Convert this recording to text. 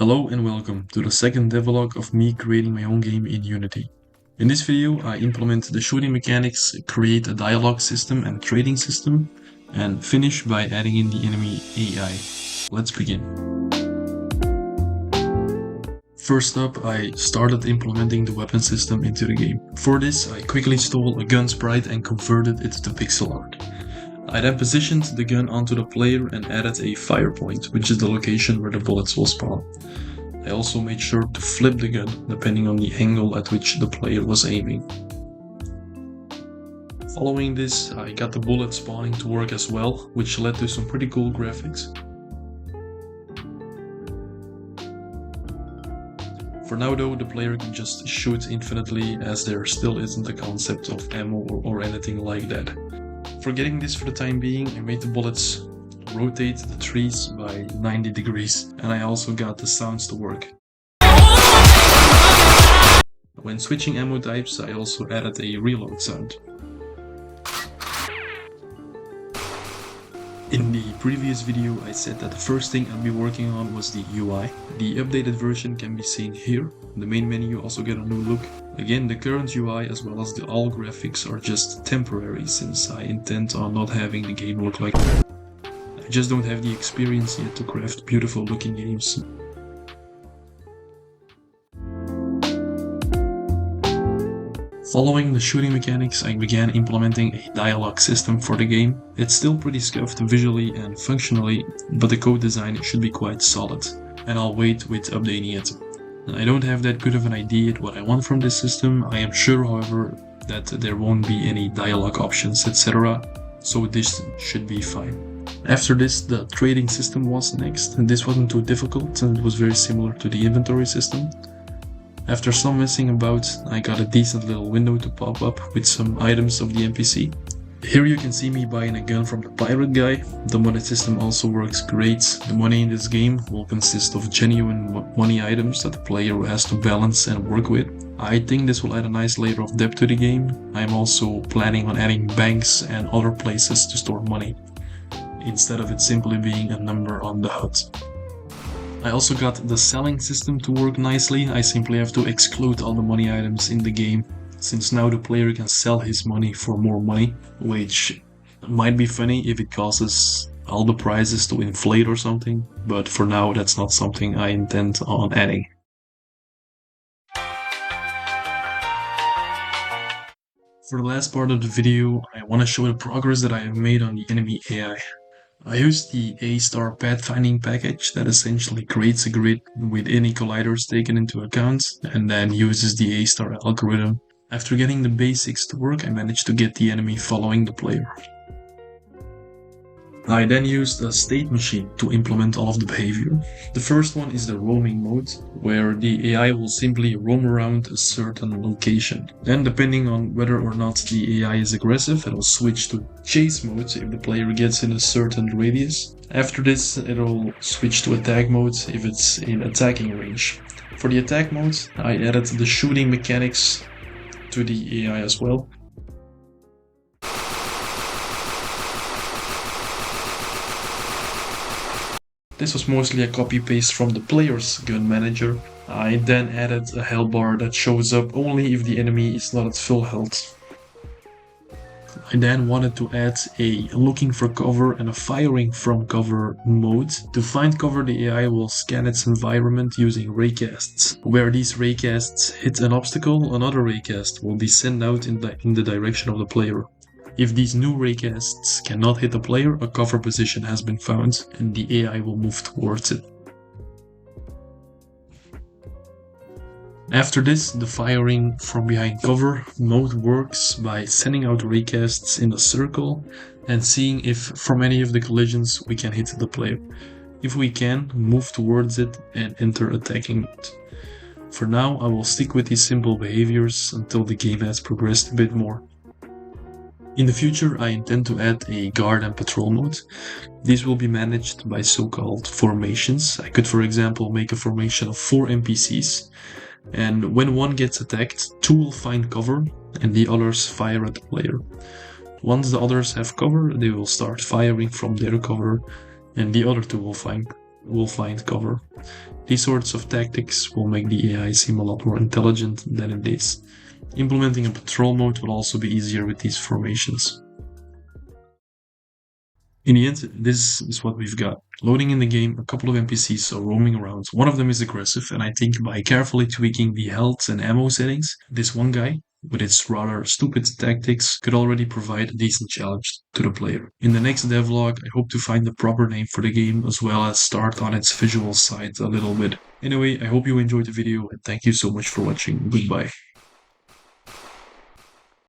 Hello and welcome to the second devlog of me creating my own game in Unity. In this video I implement the shooting mechanics, create a dialogue system and trading system, and finish by adding in the enemy AI. Let's begin. First up, I started implementing the weapon system into the game. For this, I quickly stole a gun sprite and converted it to pixel art. I then positioned the gun onto the player and added a fire point, which is the location where the bullets will spawn. I also made sure to flip the gun depending on the angle at which the player was aiming. Following this, I got the bullet spawning to work as well, which led to some pretty cool graphics. For now though, the player can just shoot infinitely, as there still isn't a concept of ammo or anything like that. Forgetting this for the time being, I made the bullets rotate the trees by 90 degrees, and I also got the sounds to work. When switching ammo types, I also added a reload sound. In the previous video, I said that the first thing I'd be working on was the UI. The updated version can be seen here. The main menu also get a new look. Again, the current UI as well as the all graphics are just temporary, since I intend on not having the game look like that. I just don't have the experience yet to craft beautiful looking games. Following the shooting mechanics, I began implementing a dialogue system for the game. It's still pretty scuffed visually and functionally, but the code design should be quite solid, and I'll wait with updating it. I don't have that good of an idea at what I want from this system. I am sure, however, that there won't be any dialogue options, etc., so this should be fine. After this, the trading system was next, and this wasn't too difficult and it was very similar to the inventory system. After some messing about, I got a decent little window to pop up with some items of the NPC. Here you can see me buying a gun from the pirate guy. The money system also works great. The money in this game will consist of genuine money items that the player has to balance and work with. I think this will add a nice layer of depth to the game. I am also planning on adding banks and other places to store money, instead of it simply being a number on the HUD. I also got the selling system to work nicely. I simply have to exclude all the money items in the game, since now the player can sell his money for more money, which might be funny if it causes all the prices to inflate or something, but for now that's not something I intend on adding. For the last part of the video, I want to show the progress that I have made on the enemy AI. I used the A-star pathfinding package that essentially creates a grid with any colliders taken into account and then uses the A-star algorithm. After getting the basics to work, I managed to get the enemy following the player. I then used a state machine to implement all of the behavior. The first one is the roaming mode, where the AI will simply roam around a certain location. Then, depending on whether or not the AI is aggressive, it will switch to chase mode if the player gets in a certain radius. After this, it will switch to attack mode if it's in attacking range. For the attack mode, I added the shooting mechanics to the AI as well. This was mostly a copy-paste from the player's gun manager. I then added a health bar that shows up only if the enemy is not at full health. I then wanted to add a looking for cover and a firing from cover mode. To find cover, the AI will scan its environment using raycasts. Where these raycasts hit an obstacle, another raycast will be sent out in the direction of the player. If these new raycasts cannot hit the player, a cover position has been found and the AI will move towards it. After this, the firing from behind cover mode works by sending out raycasts in a circle and seeing if from any of the collisions we can hit the player. If we can, move towards it and enter attacking mode. For now, I will stick with these simple behaviors until the game has progressed a bit more. In the future, I intend to add a guard and patrol mode. These will be managed by so-called formations. I could, for example, make a formation of 4 NPCs, and when one gets attacked, 2 will find cover and the others fire at the player. Once the others have cover, they will start firing from their cover and the other 2 will find will find cover. These sorts of tactics will make the AI seem a lot more intelligent than it is. Implementing a patrol mode will also be easier with these formations. In the end, this is what we've got. Loading in the game, a couple of NPCs are roaming around. One of them is aggressive, and I think by carefully tweaking the health and ammo settings, this one guy, with its rather stupid tactics, could already provide a decent challenge to the player. In the next devlog, I hope to find the proper name for the game, as well as start on its visual side a little bit. Anyway, I hope you enjoyed the video, and thank you so much for watching. Goodbye.